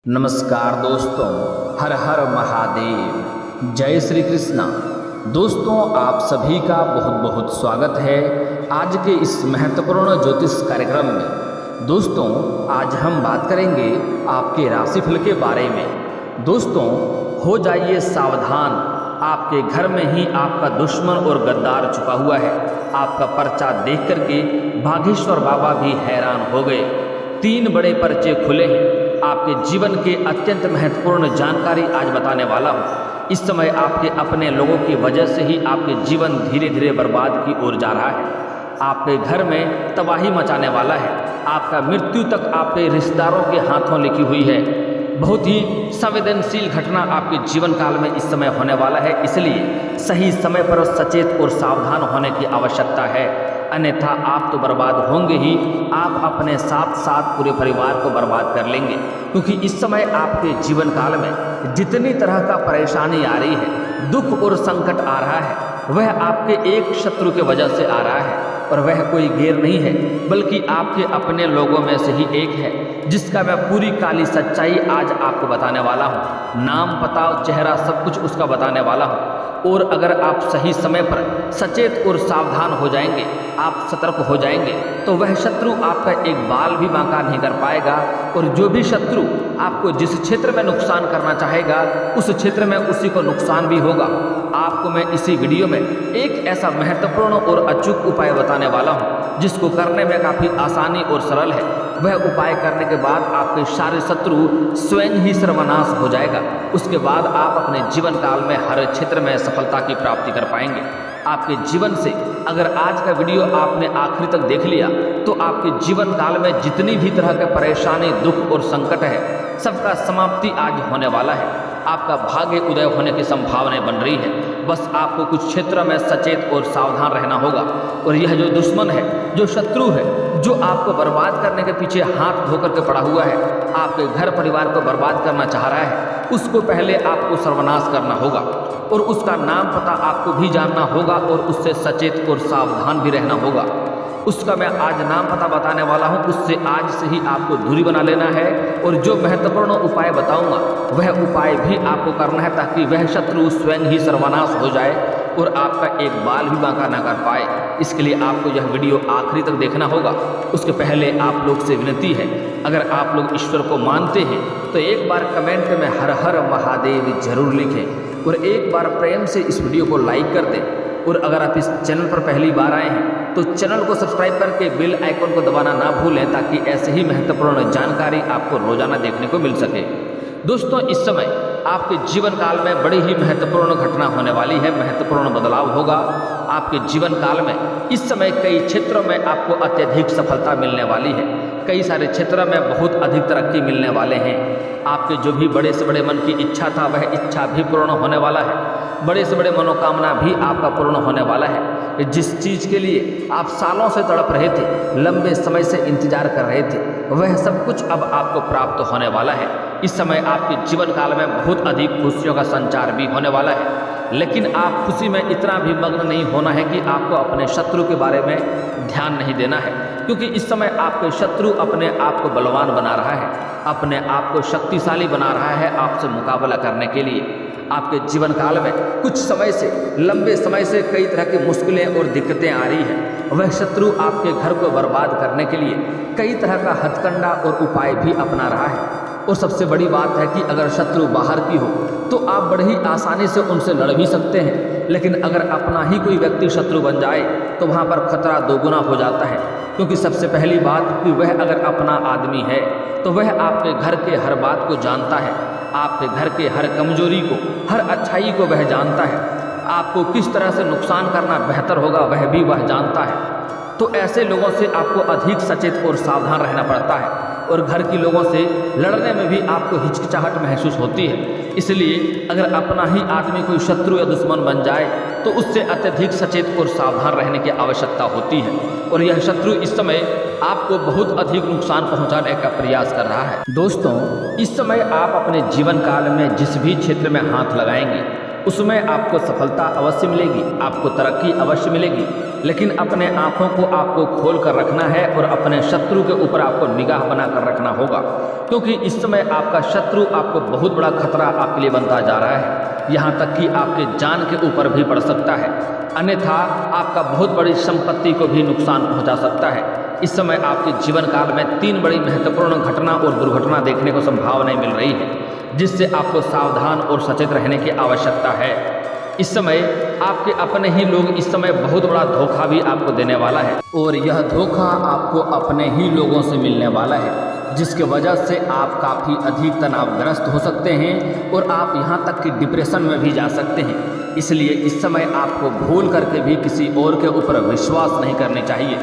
नमस्कार दोस्तों, हर हर महादेव, जय श्री कृष्णा। दोस्तों, आप सभी का बहुत बहुत स्वागत है आज के इस महत्वपूर्ण ज्योतिष कार्यक्रम में। दोस्तों, आज हम बात करेंगे आपके राशिफल के बारे में। दोस्तों, हो जाइए सावधान, आपके घर में ही आपका दुश्मन और गद्दार छुपा हुआ है। आपका पर्चा देख करके बागेश्वर बाबा भी हैरान हो गए। 3 बड़े पर्चे खुले हैं। आपके जीवन के अत्यंत महत्वपूर्ण जानकारी आज बताने वाला हूँ। इस समय आपके अपने लोगों की वजह से ही आपके जीवन धीरे धीरे बर्बाद की ओर जा रहा है। आपके घर में तबाही मचाने वाला है। आपका मृत्यु तक आपके रिश्तेदारों के हाथों लिखी हुई है। बहुत ही संवेदनशील घटना आपके जीवन काल में इस समय होने वाला है, इसलिए सही समय पर सचेत और सावधान होने की आवश्यकता है, अन्यथा आप तो बर्बाद होंगे ही, आप अपने साथ साथ पूरे परिवार को बर्बाद कर लेंगे। क्योंकि इस समय आपके जीवन काल में जितनी तरह का परेशानी आ रही है, दुख और संकट आ रहा है, वह आपके एक शत्रु के वजह से आ रहा है। और वह कोई गैर नहीं है, बल्कि आपके अपने लोगों में से ही एक है, जिसका मैं पूरी काली सच्चाई आज आपको बताने वाला हूँ। नाम, पता, चेहरा सब कुछ उसका बताने वाला हूँ। और अगर आप सही समय पर सचेत और सावधान हो जाएंगे, आप सतर्क हो जाएंगे, तो वह शत्रु आपका एक बाल भी बांका नहीं कर पाएगा। और जो भी शत्रु आपको जिस क्षेत्र में नुकसान करना चाहेगा, उस क्षेत्र में उसी को नुकसान भी होगा। आपको मैं इसी वीडियो में एक ऐसा महत्वपूर्ण और अचूक उपाय बताने वाला हूँ, जिसको करने में काफ़ी आसानी और सरल है। वह उपाय करने के बाद आपके सारे शत्रु स्वयं ही सर्वनाश हो जाएगा। उसके बाद आप अपने जीवन काल में हर क्षेत्र में सफलता की प्राप्ति कर पाएंगे। आपके जीवन से अगर आज का वीडियो आपने आखिरी तक देख लिया, तो आपके जीवन काल में जितनी भी तरह के परेशानी, दुख और संकट है, सबका समाप्ति आज होने वाला है। आपका भाग्य उदय होने की संभावनाएं बन रही है। बस आपको कुछ क्षेत्र में सचेत और सावधान रहना होगा। और यह जो दुश्मन है, जो शत्रु है, जो आपको बर्बाद करने के पीछे हाथ धो करके पड़ा हुआ है, आपके घर परिवार को बर्बाद करना चाह रहा है, उसको पहले आपको सर्वनाश करना होगा। और उसका नाम पता आपको भी जानना होगा और उससे सचेत और सावधान भी रहना होगा। उसका मैं आज नाम पता बताने वाला हूँ, उससे आज से ही आपको दूरी बना लेना है। और जो महत्वपूर्ण उपाय बताऊंगा, वह उपाय भी आपको करना है, ताकि वह शत्रु स्वयं ही सर्वनाश हो जाए और आपका एक बाल भी बांका ना कर पाए। इसके लिए आपको यह वीडियो आखिरी तक देखना होगा। उसके पहले आप लोग से विनती है, अगर आप लोग ईश्वर को मानते हैं तो एक बार कमेंट में हर हर महादेव जरूर लिखें और एक बार प्रेम से इस वीडियो को लाइक कर दें। और अगर आप इस चैनल पर पहली बार आए हैं, तो चैनल को सब्सक्राइब करके बेल आइकन को दबाना ना भूलें, ताकि ऐसे ही महत्वपूर्ण जानकारी आपको रोजाना देखने को मिल सके। दोस्तों, इस समय आपके जीवन काल में बड़ी ही महत्वपूर्ण घटना होने वाली है, महत्वपूर्ण बदलाव होगा आपके जीवन काल में। इस समय कई क्षेत्रों में आपको अत्यधिक सफलता मिलने वाली है। कई सारे क्षेत्रों में बहुत अधिक तरक्की मिलने वाले हैं। आपके जो भी बड़े से बड़े मन की इच्छा था, वह इच्छा भी पूर्ण होने वाला है। बड़े से बड़े मनोकामना भी आपका पूर्ण होने वाला है। जिस चीज़ के लिए आप सालों से तड़प रहे थे, लंबे समय से इंतजार कर रहे थे, वह सब कुछ अब आपको प्राप्त होने वाला है। इस समय आपके जीवन काल में बहुत अधिक खुशियों का संचार भी होने वाला है। लेकिन आप खुशी में इतना भी मग्न नहीं होना है कि आपको अपने शत्रु के बारे में ध्यान नहीं देना है, क्योंकि इस समय आपके शत्रु अपने आप को बलवान बना रहा है, अपने आप को शक्तिशाली बना रहा है आपसे मुकाबला करने के लिए। आपके जीवन काल में कुछ समय से, लंबे समय से कई तरह की मुश्किलें और दिक्कतें आ रही हैं। वह शत्रु आपके घर को बर्बाद करने के लिए कई तरह का हथकंडा और उपाय भी अपना रहा है। और सबसे बड़ी बात है कि अगर शत्रु बाहर की हो, तो आप बड़े ही आसानी से उनसे लड़ भी सकते हैं। लेकिन अगर अपना ही कोई व्यक्ति शत्रु बन जाए, तो वहाँ पर खतरा दोगुना हो जाता है। क्योंकि सबसे पहली बात कि वह अगर अपना आदमी है, तो वह आपके घर के हर बात को जानता है, आपके घर के हर कमजोरी को, हर अच्छाई को वह जानता है। आपको किस तरह से नुकसान करना बेहतर होगा, वह जानता है। तो ऐसे लोगों से आपको अधिक सचेत और सावधान रहना पड़ता है। और घर के लोगों से लड़ने में भी आपको हिचकिचाहट महसूस होती है। इसलिए अगर अपना ही आदमी कोई शत्रु या दुश्मन बन जाए, तो उससे अत्यधिक सचेत और सावधान रहने की आवश्यकता होती है। और यह शत्रु इस समय आपको बहुत अधिक नुकसान पहुंचाने का प्रयास कर रहा है। दोस्तों, इस समय आप अपने जीवन काल में जिस भी क्षेत्र में हाथ लगाएंगे, उसमें आपको सफलता अवश्य मिलेगी, आपको तरक्की अवश्य मिलेगी। लेकिन अपने आँखों को आपको खोल कर रखना है और अपने शत्रु के ऊपर आपको निगाह बना कर रखना होगा, क्योंकि इस समय आपका शत्रु आपको बहुत बड़ा खतरा आपके लिए बनता जा रहा है। यहाँ तक कि आपके जान के ऊपर भी पड़ सकता है, अन्यथा आपका बहुत बड़ी संपत्ति को भी नुकसान पहुँचा सकता है। इस समय आपके जीवन काल में 3 बड़ी महत्वपूर्ण घटना और दुर्घटना देखने को संभावनाएं मिल रही है, जिससे आपको सावधान और सचेत रहने की आवश्यकता है। इस समय आपके अपने ही लोग इस समय बहुत बड़ा धोखा भी आपको देने वाला है, और यह धोखा आपको अपने ही लोगों से मिलने वाला है, जिसके वजह से आप काफ़ी अधिक तनावग्रस्त हो सकते हैं और आप यहाँ तक कि डिप्रेशन में भी जा सकते हैं। इसलिए इस समय आपको भूल करके भी किसी और के ऊपर विश्वास नहीं करनी चाहिए।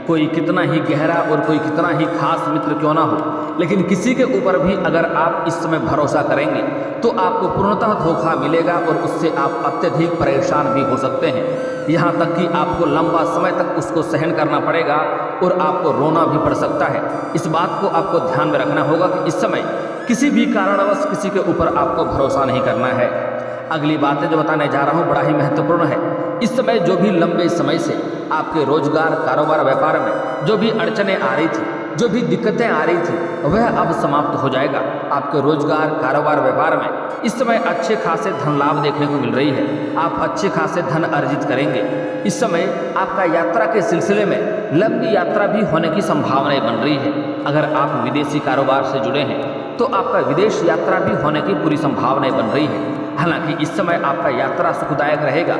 कोई कितना ही गहरा और कोई कितना ही खास मित्र क्यों ना हो, लेकिन किसी के ऊपर भी अगर आप इस समय भरोसा करेंगे तो आपको पूर्णतः धोखा मिलेगा और उससे आप अत्यधिक परेशान भी हो सकते हैं। यहाँ तक कि आपको लंबा समय तक उसको सहन करना पड़ेगा और आपको रोना भी पड़ सकता है। इस बात को आपको ध्यान में रखना होगा कि इस समय किसी भी कारणवश किसी के ऊपर आपको भरोसा नहीं करना है। अगली बातें जो बताने जा रहा हूँ बड़ा ही महत्वपूर्ण है। इस समय जो भी लंबे समय से आपके रोजगार, कारोबार, व्यापार में जो भी अड़चनें आ रही थी, जो भी दिक्कतें आ रही थी, वह अब समाप्त हो जाएगा। आपके रोजगार, कारोबार, व्यापार में इस समय अच्छे खासे धन लाभ देखने को मिल रही है। आप अच्छे खासे धन अर्जित करेंगे। इस समय आपका यात्रा के सिलसिले में लंबी यात्रा भी होने की संभावनाएं बन रही है। अगर आप विदेशी कारोबार से जुड़े हैं तो आपका विदेश यात्रा भी होने की पूरी संभावनाएं बन रही है। हालांकि इस समय आपका यात्रा सुखदायक रहेगा।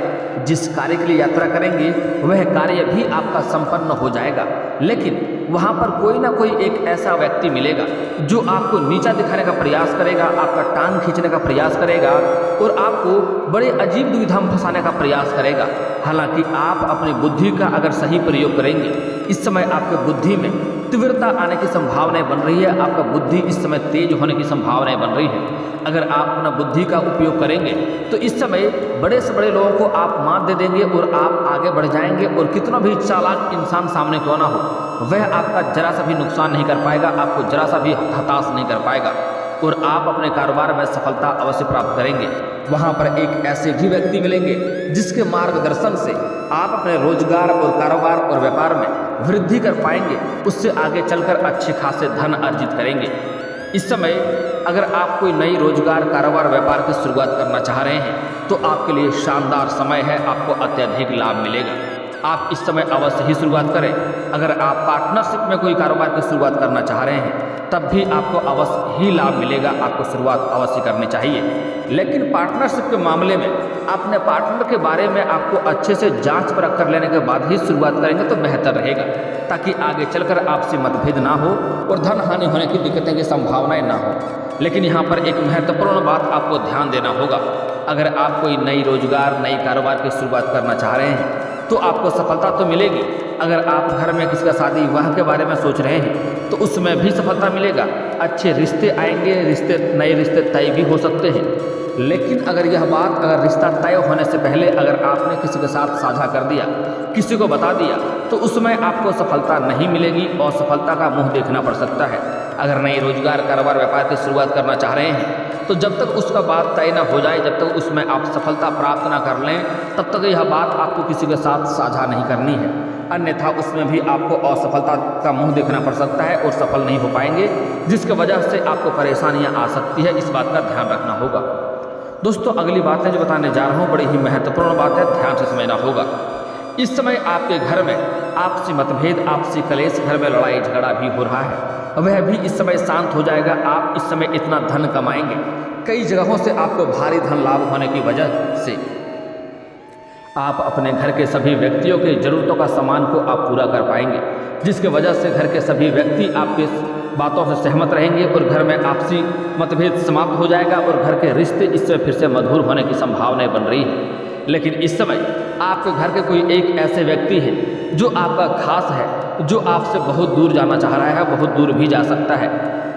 जिस कार्य के लिए यात्रा करेंगे वह कार्य भी आपका संपन्न हो जाएगा, लेकिन वहाँ पर कोई ना कोई एक ऐसा व्यक्ति मिलेगा जो आपको नीचा दिखाने का प्रयास करेगा, आपका टांग खींचने का प्रयास करेगा और आपको बड़े अजीब दुविधा में फंसाने का प्रयास करेगा। हालांकि आप अपनी बुद्धि का अगर सही प्रयोग करेंगे, इस समय आपके बुद्धि में तीव्रता आने की संभावनाएं बन रही है। आपका बुद्धि इस समय तेज होने की संभावनाएं बन रही है। अगर आप अपना बुद्धि का उपयोग करेंगे तो इस समय बड़े से बड़े लोगों को आप मात दे देंगे और आप आगे बढ़ जाएंगे, और कितना भी चालाक इंसान सामने क्यों ना हो, वह आपका जरा सा भी नुकसान नहीं कर पाएगा, आपको जरा सा भी हताश नहीं कर पाएगा, और आप अपने कारोबार में सफलता अवश्य प्राप्त करेंगे। वहाँ पर एक ऐसे भी व्यक्ति मिलेंगे जिसके मार्गदर्शन से आप अपने रोजगार और कारोबार और व्यापार में वृद्धि कर पाएंगे, उससे आगे चलकर अच्छे खासे धन अर्जित करेंगे। इस समय अगर आप कोई नई रोजगार, कारोबार, व्यापार की शुरुआत करना चाह रहे हैं तो आपके लिए शानदार समय है, आपको अत्यधिक लाभ मिलेगा। आप इस समय अवश्य ही शुरुआत करें। अगर आप पार्टनरशिप में कोई कारोबार की शुरुआत करना चाह रहे हैं तब भी आपको अवश्य ही लाभ मिलेगा, आपको शुरुआत अवश्य करनी चाहिए। लेकिन पार्टनरशिप के मामले में अपने पार्टनर के बारे में आपको अच्छे से जांच परख कर लेने के बाद ही शुरुआत करेंगे तो बेहतर रहेगा, ताकि आगे चलकर आपसे मतभेद ना हो और धन हानि होने की दिक्कतें की संभावनाएं ना हो। लेकिन यहाँ पर एक महत्वपूर्ण बात आपको ध्यान देना होगा। अगर आप कोई नई रोजगार, नई कारोबार की शुरुआत करना चाह रहे हैं तो आपको सफलता तो मिलेगी। अगर आप घर में किसी का शादी विवाह के बारे में सोच रहे हैं तो उसमें भी सफलता मिलेगा। अच्छे रिश्ते आएंगे, नए रिश्ते तय भी हो सकते हैं। लेकिन अगर यह बात रिश्ता तय होने से पहले अगर आपने किसी के साथ साझा कर दिया, किसी को बता दिया, तो उसमें आपको सफलता नहीं मिलेगी और सफलता का मुंह देखना पड़ सकता है। अगर नए रोजगार, कारोबार, व्यापार की शुरुआत करना चाह रहे हैं तो जब तक उसका बात तय ना हो जाए, जब तक उसमें आप सफलता प्राप्त ना कर लें, तब तक यह बात आपको किसी के साथ साझा नहीं करनी है। अन्यथा उसमें भी आपको असफलता का मुंह देखना पड़ सकता है और सफल नहीं हो पाएंगे, जिसकी वजह से आपको परेशानियां आ सकती है। इस बात का ध्यान रखना होगा। दोस्तों, अगली बातें जो बताने जा रहा हूँ बड़ी ही महत्वपूर्ण बात है, ध्यान से समझना होगा। इस समय आपके घर में आपसी मतभेद, आपसी कलेश, घर में लड़ाई झगड़ा भी हो रहा है, वह भी इस समय शांत हो जाएगा। आप इस समय इतना धन कमाएंगे, कई जगहों से आपको भारी धन लाभ होने की वजह से आप अपने घर के सभी व्यक्तियों की ज़रूरतों का सामान को आप पूरा कर पाएंगे, जिसकी वजह से घर के सभी व्यक्ति आपके बातों से सहमत रहेंगे और घर में आपसी मतभेद समाप्त हो जाएगा और घर के रिश्ते इससे फिर से मधुर होने की संभावनाएं बन रही है। लेकिन इस समय आपके घर के कोई एक ऐसे व्यक्ति है जो आपका खास है, जो आपसे बहुत दूर जाना चाह रहा है, बहुत दूर भी जा सकता है।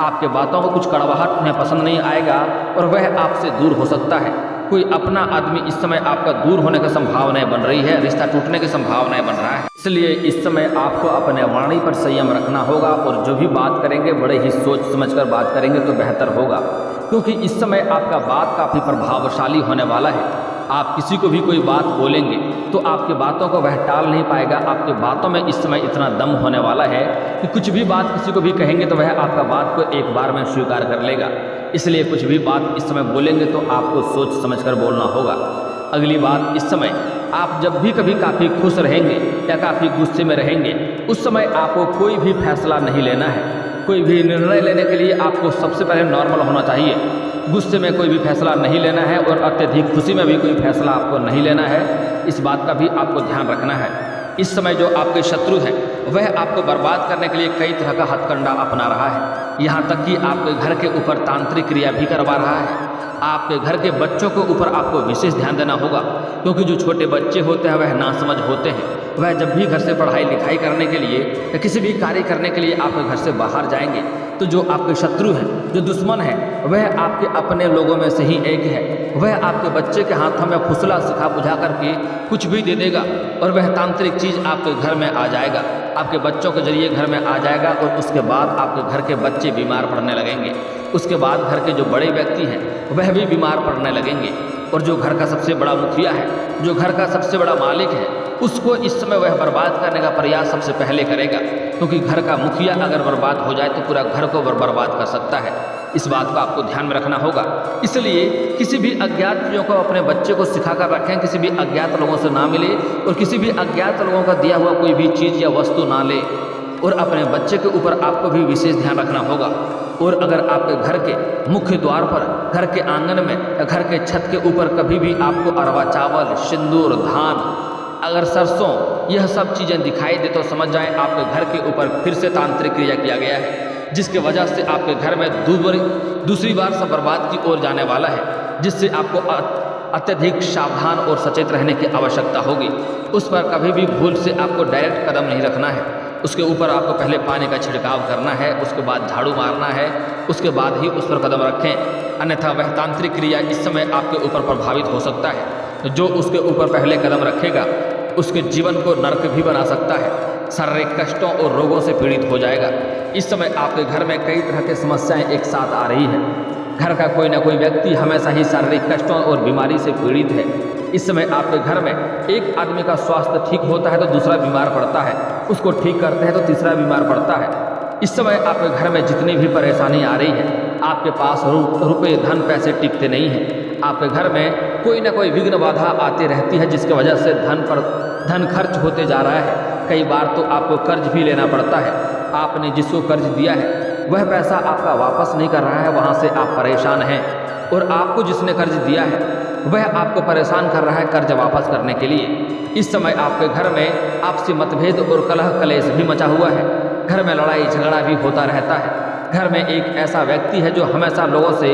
आपके बातों को कुछ कड़वाहट उन्हें पसंद नहीं आएगा और वह आपसे दूर हो सकता है। कोई अपना आदमी इस समय आपका दूर होने की संभावनाएं बन रही है, रिश्ता टूटने की संभावनाएं बन रहा है। इसलिए इस समय आपको अपने वाणी पर संयम रखना होगा और जो भी बात करेंगे बड़े ही सोच समझकर बात करेंगे तो बेहतर होगा, क्योंकि इस समय आपका बात काफ़ी प्रभावशाली होने वाला है। आप किसी को भी कोई बात बोलेंगे तो आपकी बातों को वह टाल नहीं पाएगा। आपकी बातों में इस समय इतना दम होने वाला है कि कुछ भी बात किसी को भी कहेंगे तो वह आपका बात को एक बार में स्वीकार कर लेगा। इसलिए कुछ भी बात इस समय बोलेंगे तो आपको सोच समझकर बोलना होगा। अगली बात, इस समय आप जब भी कभी काफ़ी खुश रहेंगे या काफ़ी गुस्से में रहेंगे, उस समय आपको कोई भी फैसला नहीं लेना है। कोई भी निर्णय लेने के लिए आपको सबसे पहले नॉर्मल होना चाहिए। गुस्से में कोई भी फैसला नहीं लेना है और अत्यधिक खुशी में भी कोई फैसला आपको नहीं लेना है। इस बात का भी आपको ध्यान रखना है। इस समय जो आपके शत्रु है वह आपको बर्बाद करने के लिए कई तरह का हथकंडा अपना रहा है। यहाँ तक कि आपके घर के ऊपर तांत्रिक क्रिया भी करवा रहा है। आपके घर के बच्चों के ऊपर आपको विशेष ध्यान देना होगा, क्योंकि जो छोटे बच्चे होते हैं वह नासमझ होते हैं। वह जब भी घर से पढ़ाई लिखाई करने के लिए या किसी भी कार्य करने के लिए आपके घर से बाहर जाएंगे तो जो आपके शत्रु हैं, जो दुश्मन है, वह आपके अपने लोगों में से ही एक है। वह आपके बच्चे के हाथों में फुसला सिखा बुझा करके कुछ भी दे देगा और वह तांत्रिक चीज़ आपके घर में आ जाएगा, आपके बच्चों के जरिए घर में आ जाएगा और उसके बाद आपके घर के बच्चे बीमार पड़ने लगेंगे। उसके बाद घर के जो बड़े व्यक्ति हैं वह भी बीमार पड़ने लगेंगे और जो घर का सबसे बड़ा मुखिया है, जो घर का सबसे बड़ा मालिक है, उसको इस समय वह बर्बाद करने का प्रयास सबसे पहले करेगा, क्योंकि घर का मुखिया अगर बर्बाद हो जाए तो पूरा घर को बर्बाद कर सकता है। इस बात को आपको ध्यान में रखना होगा। इसलिए किसी भी अज्ञात चीज़ों को अपने बच्चे को सिखा कर रखें, किसी भी अज्ञात लोगों से ना मिले और किसी भी अज्ञात लोगों का दिया हुआ कोई भी चीज़ या वस्तु ना ले। और अपने बच्चे के ऊपर आपको भी विशेष ध्यान रखना होगा। और अगर आपके घर के मुख्य द्वार पर, घर के आंगन में या घर के छत के ऊपर कभी भी आपको अरवा चावल, सिंदूर, धान, अगर सरसों, यह सब चीज़ें दिखाई दे तो समझ जाएं आपके घर के ऊपर फिर से तांत्रिक क्रिया किया गया है, जिसके वजह से आपके घर में दूसरी बार सब बर्बाद की ओर जाने वाला है, जिससे आपको अत्यधिक सावधान और सचेत रहने की आवश्यकता होगी। उस पर कभी भी भूल से आपको डायरेक्ट कदम नहीं रखना है। उसके ऊपर आपको पहले पानी का छिड़काव करना है, उसके बाद झाड़ू मारना है, उसके बाद ही उस पर कदम रखें, अन्यथा वह तांत्रिक क्रिया इस समय आपके ऊपर प्रभावित हो सकता है। जो उसके ऊपर पहले कदम रखेगा उसके जीवन को नरक भी बना सकता है, शारीरिक कष्टों और रोगों से पीड़ित हो जाएगा। इस समय आपके घर में कई तरह की समस्याएं एक साथ आ रही हैं। घर का कोई ना कोई व्यक्ति हमेशा ही शारीरिक कष्टों और बीमारी से पीड़ित है। इस समय आपके घर में एक आदमी का स्वास्थ्य ठीक होता है तो दूसरा बीमार पड़ता है, उसको ठीक करते हैं तो तीसरा बीमार पड़ता है। इस समय आपके घर में जितनी भी परेशानी आ रही है, आपके पास रुपये धन पैसे टिकते नहीं हैं। आपके घर में कोई ना कोई विघ्न बाधा आती रहती है, जिसकी वजह से धन खर्च होते जा रहा है। कई बार तो आपको कर्ज भी लेना पड़ता है। आपने जिसको कर्ज दिया है वह पैसा आपका वापस नहीं कर रहा है, वहाँ से आप परेशान हैं। और आपको जिसने कर्ज दिया है वह आपको परेशान कर रहा है कर्ज वापस करने के लिए। इस समय आपके घर में आपसी मतभेद और कलह कलेश भी मचा हुआ है। घर में लड़ाई झगड़ा भी होता रहता है। घर में एक ऐसा व्यक्ति है जो हमेशा लोगों से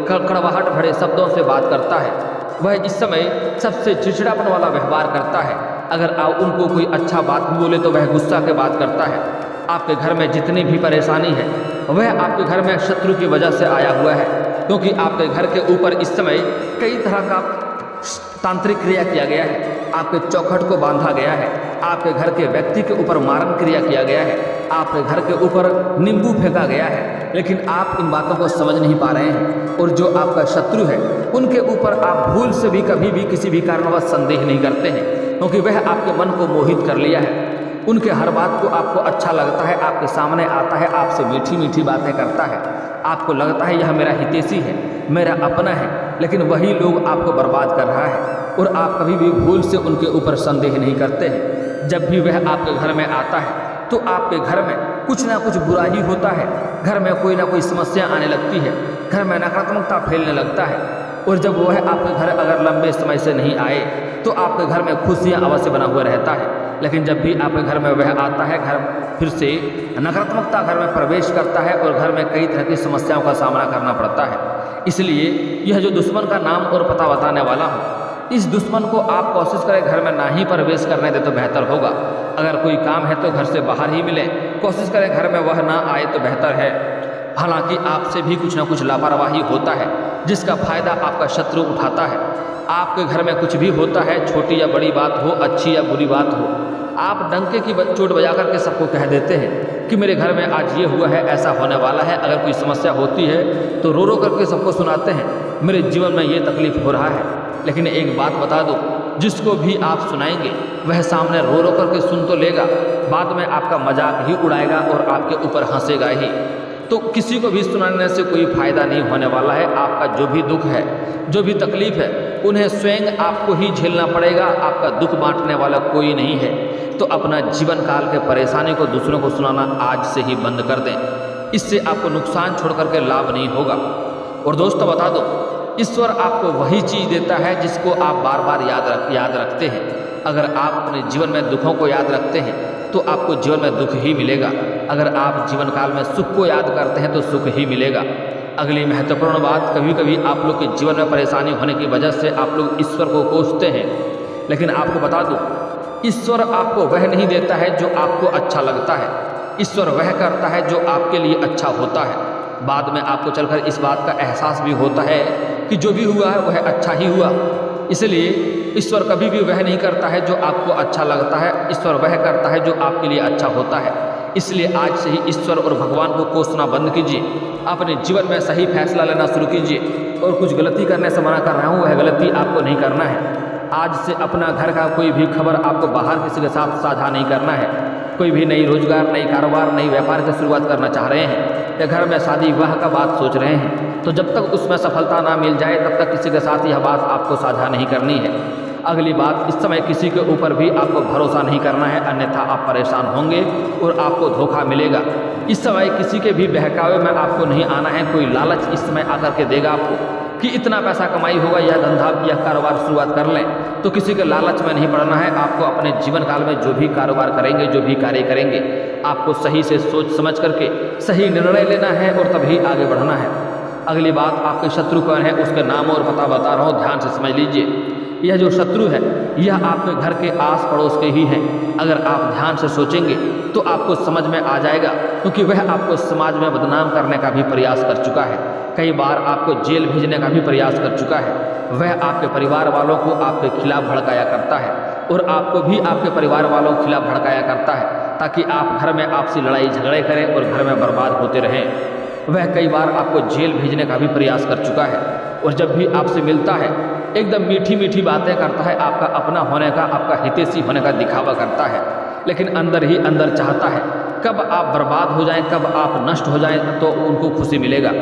कड़वाहट भरे शब्दों से बात करता है। वह इस समय सबसे चिड़चिड़ापन वाला व्यवहार करता है। अगर आप उनको कोई अच्छा बात भी बोले तो वह गुस्सा के बात करता है। आपके घर में जितनी भी परेशानी है वह आपके घर में शत्रु की वजह से आया हुआ है, क्योंकि आपके घर के ऊपर इस समय कई तरह का तांत्रिक क्रिया किया गया है। आपके चौखट को बांधा गया है, आपके घर के व्यक्ति के ऊपर मारण क्रिया किया गया है, आपके घर के ऊपर नींबू फेंका गया है, लेकिन आप इन बातों को समझ नहीं पा रहे हैं। और जो आपका शत्रु है उनके ऊपर आप भूल से भी कभी भी किसी भी कारणवश संदेह नहीं करते हैं, क्योंकि वह आपके मन को मोहित कर लिया है। उनके हर बात को आपको अच्छा लगता है, आपके सामने आता है, आपसे मीठी मीठी बातें करता है। आपको लगता है यह मेरा हितैषी है, मेरा अपना है, लेकिन वही लोग आपको बर्बाद कर रहा है। और आप कभी भी भूल से उनके ऊपर संदेह नहीं करते हैं। जब भी वह आपके घर में आता है तो आपके घर में कुछ ना कुछ बुरा ही होता है। घर में कोई ना कोई समस्या आने लगती है, घर में नकारात्मकता फैलने लगता है। और जब वह आपके घर अगर लंबे समय से नहीं आए तो आपके घर में खुशियाँ अवश्य बना हुआ रहता है। लेकिन जब भी आपके घर में वह आता है, घर फिर से नकारात्मकता घर में प्रवेश करता है और घर में कई तरह की समस्याओं का सामना करना पड़ता है। इसलिए यह जो दुश्मन का नाम और पता बताने वाला हूँ, इस दुश्मन को आप कोशिश करें घर में ना ही प्रवेश करने दे तो बेहतर होगा। अगर कोई काम है तो घर से बाहर ही मिले, कोशिश करें घर में वह ना आए तो बेहतर है। हालांकि आपसे भी कुछ ना कुछ लापरवाही होता है, जिसका फायदा आपका शत्रु उठाता है। आपके घर में कुछ भी होता है, छोटी या बड़ी बात हो, अच्छी या बुरी बात हो, आप डंके की चोट बजा करके सबको कह देते हैं कि मेरे घर में आज ये हुआ है, ऐसा होने वाला है। अगर कोई समस्या होती है तो रो रो करके सबको सुनाते हैं, मेरे जीवन में ये तकलीफ हो रहा है। लेकिन एक बात बता दूं, जिसको भी आप सुनाएंगे वह सामने रो रो करके सुन तो लेगा, बाद में आपका मजाक ही उड़ाएगा और आपके ऊपर हंसेगा ही। तो किसी को भी सुनाने से कोई फ़ायदा नहीं होने वाला है। आपका जो भी दुख है, जो भी तकलीफ़ है, उन्हें स्वयं आपको ही झेलना पड़ेगा। आपका दुख बांटने वाला कोई नहीं है। तो अपना जीवन काल के परेशानी को दूसरों को सुनाना आज से ही बंद कर दें। इससे आपको नुकसान छोड़ करके लाभ नहीं होगा। और दोस्तों बता दो, ईश्वर आपको वही चीज़ देता है जिसको आप बार बार याद रखते हैं। अगर आप अपने जीवन में दुखों को याद रखते हैं तो आपको जीवन में दुख ही मिलेगा। अगर आप जीवन काल में सुख को याद करते हैं तो सुख ही मिलेगा। अगली महत्वपूर्ण बात, कभी कभी आप लोग के जीवन में परेशानी होने की वजह से आप लोग ईश्वर को कोसते हैं, लेकिन आपको बता दूं, ईश्वर आपको वह नहीं देता है जो आपको अच्छा लगता है। ईश्वर वह करता है जो आपके लिए अच्छा होता है। बाद में आपको चलकर इस बात का एहसास भी होता है कि जो भी हुआ है वह अच्छा ही हुआ। इसलिए ईश्वर कभी भी वह नहीं करता है जो आपको अच्छा लगता है, ईश्वर वह करता है जो आपके लिए अच्छा होता है। इसलिए आज से ही ईश्वर और भगवान को कोसना बंद कीजिए। अपने जीवन में सही फैसला लेना शुरू कीजिए। और कुछ गलती करने से मना कर रहा हूँ, वह गलती आपको नहीं करना है। आज से अपना घर का कोई भी खबर आपको बाहर किसी के साथ साझा नहीं करना है। कोई भी नई रोजगार, नई कारोबार, नई व्यापार की शुरुआत करना चाह रहे हैं या घर में शादी विवाह का बात सोच रहे हैं, तो जब तक उसमें सफलता ना मिल जाए तब तक किसी के साथ यह बात आपको साझा नहीं करनी है। अगली बात, इस समय किसी के ऊपर भी आपको भरोसा नहीं करना है, अन्यथा आप परेशान होंगे और आपको धोखा मिलेगा। इस समय किसी के भी बहकावे में आपको नहीं आना है। कोई लालच इस समय आकर के देगा आपको कि इतना पैसा कमाई होगा, यह धंधा या कारोबार शुरुआत कर लें, तो किसी के लालच में नहीं पड़ना है। आपको अपने जीवन काल में जो भी कारोबार करेंगे, जो भी कार्य करेंगे, आपको सही से सोच समझ करके सही निर्णय लेना है और तभी आगे बढ़ना है। अगली बात, आपके शत्रु कौन है उसके नाम और पता बता रहा हूँ, ध्यान से समझ लीजिए। यह जो शत्रु है यह आपके घर के आस पड़ोस के ही हैं। अगर आप ध्यान से सोचेंगे तो आपको समझ में आ जाएगा, क्योंकि वह आपको समाज में बदनाम करने का भी प्रयास कर चुका है। कई बार आपको जेल भेजने का भी प्रयास कर चुका है। वह आपके परिवार वालों को आपके खिलाफ भड़काया करता है और आपको भी आपके परिवार वालों के खिलाफ भड़काया करता है, ताकि आप घर में आपसी लड़ाई झगड़े करें और घर में बर्बाद होते रहें। वह कई बार आपको जेल भेजने का भी प्रयास कर चुका है और जब भी आपसे मिलता है एकदम मीठी मीठी बातें करता है, आपका अपना होने का, आपका हितैषी होने का दिखावा करता है, लेकिन अंदर ही अंदर चाहता है कब आप बर्बाद हो जाएं, कब आप नष्ट हो जाएं तो उनको खुशी मिलेगा।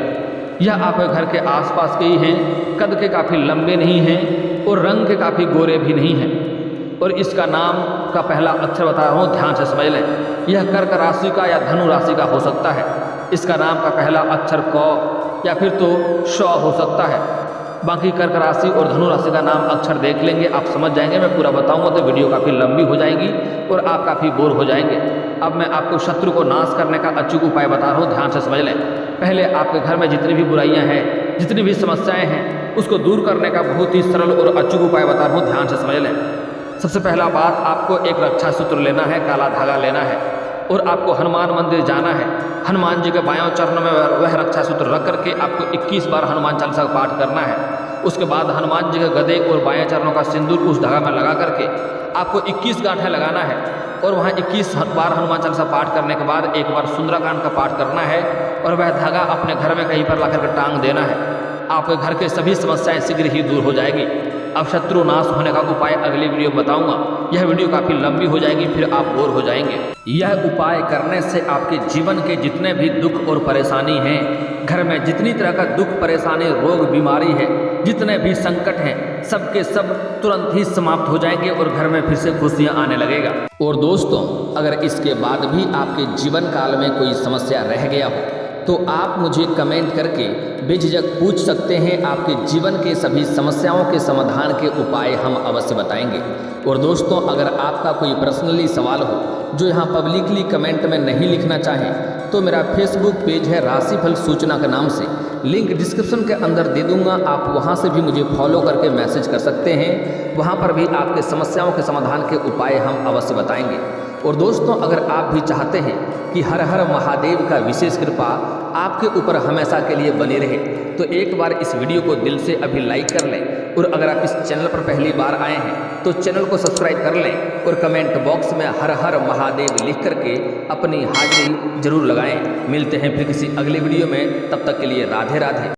यह आपके घर के आसपास के ही हैं, कद के काफ़ी लंबे नहीं हैं और रंग के काफ़ी गोरे भी नहीं हैं। और इसका नाम का पहला अक्षर बता रहा हूँ, ध्यान से समझ लें। यह कर्क राशि का या धनु राशि का हो सकता है। इसका नाम का पहला अक्षर क या फिर तो श हो सकता है। बाकी कर्क राशि और धनु राशि का नाम अक्षर देख लेंगे, आप समझ जाएंगे। मैं पूरा बताऊंगा तो वीडियो काफ़ी लंबी हो जाएगी और आप काफ़ी बोर हो जाएंगे। अब मैं आपको शत्रु को नाश करने का अचूक उपाय बता रहा हूँ, ध्यान से समझ लें। पहले आपके घर में जितनी भी बुराइयां हैं, जितनी भी समस्याएं हैं, उसको दूर करने का बहुत ही सरल और अचूक उपाय बता रहा हूँ, ध्यान से समझ लें। सबसे पहला बात, आपको एक रक्षा सूत्र लेना है, काला धागा लेना है और आपको हनुमान मंदिर जाना है। हनुमान जी के बायों चरणों में वह रक्षा सूत्र रख करके आपको 21 बार हनुमान चालीसा का पाठ करना है। उसके बाद हनुमान जी के गदे और बाएं चरणों का सिंदूर उस धागा में लगा करके आपको 21 गांठें लगाना है और वहाँ 21 बार हनुमान चालीसा पाठ करने के बाद एक बार सुंदराकांड का पाठ करना है और वह धागा अपने घर में कहीं पर ला करके टांग देना है। आपके घर के सभी समस्याएं शीघ्र ही दूर हो जाएगी। अब शत्रु नाश होने का उपाय अगली वीडियो में बताऊंगा। यह वीडियो काफ़ी लंबी हो जाएगी, फिर आप बोर हो जाएंगे। यह उपाय करने से आपके जीवन के जितने भी दुख और परेशानी हैं, घर में जितनी तरह का दुख परेशानी, रोग बीमारी है, जितने भी संकट हैं, सबके सब तुरंत ही समाप्त हो जाएंगे और घर में फिर से खुशियाँ आने लगेगा। और दोस्तों, अगर इसके बाद भी आपके जीवन काल में कोई समस्या रह गया हो तो आप मुझे कमेंट करके बेझिझक पूछ सकते हैं। आपके जीवन के सभी समस्याओं के समाधान के उपाय हम अवश्य बताएंगे। और दोस्तों, अगर आपका कोई पर्सनली सवाल हो जो यहाँ पब्लिकली कमेंट में नहीं लिखना चाहें तो मेरा फेसबुक पेज है राशिफल सूचना के नाम से, लिंक डिस्क्रिप्शन के अंदर दे दूंगा। आप वहाँ से भी मुझे फॉलो करके मैसेज कर सकते हैं। वहाँ पर भी आपके समस्याओं के समाधान के उपाय हम अवश्य बताएंगे। और दोस्तों, अगर आप भी चाहते हैं कि हर हर महादेव का विशेष कृपा आपके ऊपर हमेशा के लिए बनी रहे तो एक बार इस वीडियो को दिल से अभी लाइक कर लें। और अगर आप इस चैनल पर पहली बार आए हैं तो चैनल को सब्सक्राइब कर लें और कमेंट बॉक्स में हर हर महादेव लिख करके अपनी हाजिरी जरूर लगाएं। मिलते हैं फिर किसी अगली वीडियो में, तब तक के लिए राधे राधे।